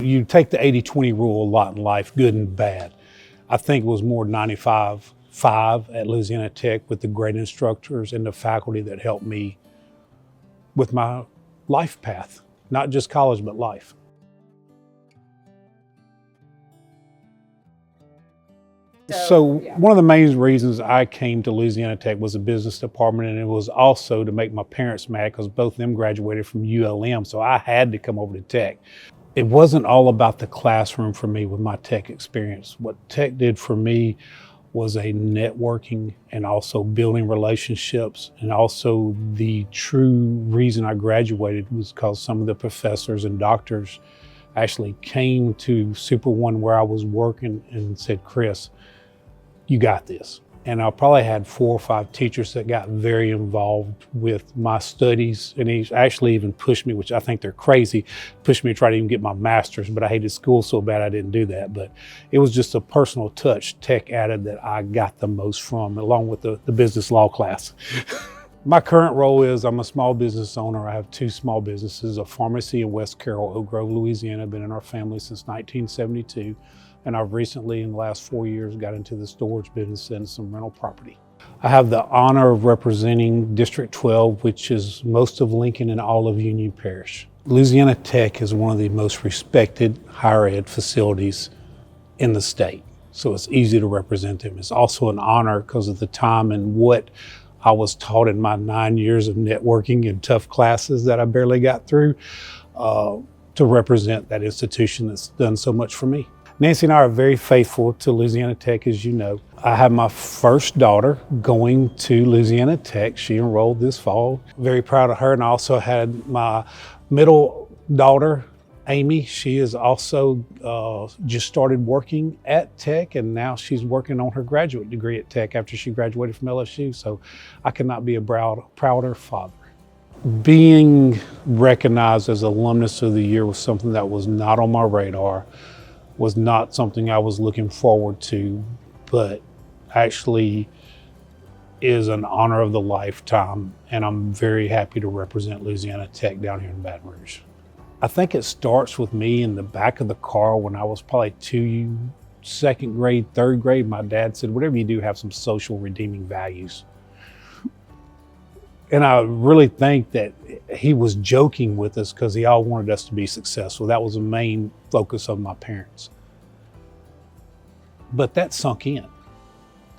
you take the 80-20 rule a lot in life, good and bad. I think it was more 95-5 at Louisiana Tech with the great instructors and the faculty that helped me with my life path, not just college, but life. So one of the main reasons I came to Louisiana Tech was the business department, and it was also to make my parents mad because both of them graduated from ULM, so I had to come over to Tech. It wasn't all about the classroom for me with my Tech experience. What Tech did for me was a networking and also building relationships, and also the true reason I graduated was because some of the professors and doctors actually came to Super One where I was working and said, Chris, you got this. And I probably had 4 or 5 teachers that got very involved with my studies. And he actually even pushed me, which I think they're crazy, pushed me to try to even get my master's, but I hated school so bad I didn't do that. But it was just a personal touch Tech added that I got the most from, along with the business law class. My current role is I'm a small business owner. I have 2 small businesses, a pharmacy in West Carroll, Oak Grove, Louisiana. Been in our family since 1972. And I've recently, in the last 4 years, got into the storage business and some rental property. I have the honor of representing District 12, which is most of Lincoln and all of Union Parish. Louisiana Tech is one of the most respected higher ed facilities in the state, so it's easy to represent them. It's also an honor because of the time and what I was taught in my 9 years of networking and tough classes that I barely got through to represent that institution that's done so much for me. Nancy and I are very faithful to Louisiana Tech, as you know. I have my first daughter going to Louisiana Tech. She enrolled this fall. Very proud of her. And I also had my middle daughter, Aimee. She is also just started working at Tech, and now she's working on her graduate degree at Tech after she graduated from LSU. So I could not be a prouder father. Being recognized as Alumnus of the Year was something that was not on my radar, was not something I was looking forward to, but actually is an honor of the lifetime, and I'm very happy to represent Louisiana Tech down here in Baton Rouge. I think it starts with me in the back of the car when I was probably 2nd grade, 3rd grade. My dad said, whatever you do, have some social redeeming values. And I really think that he was joking with us because he all wanted us to be successful. That was the main focus of my parents. But that sunk in.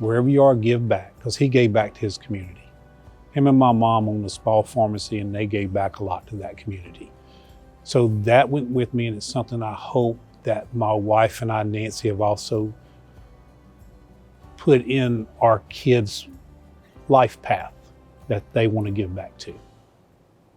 Wherever you are, give back, because he gave back to his community. Him and my mom owned a small pharmacy, and they gave back a lot to that community. So that went with me, and it's something I hope that my wife and I, Nancy, have also put in our kids' life path that they want to give back to.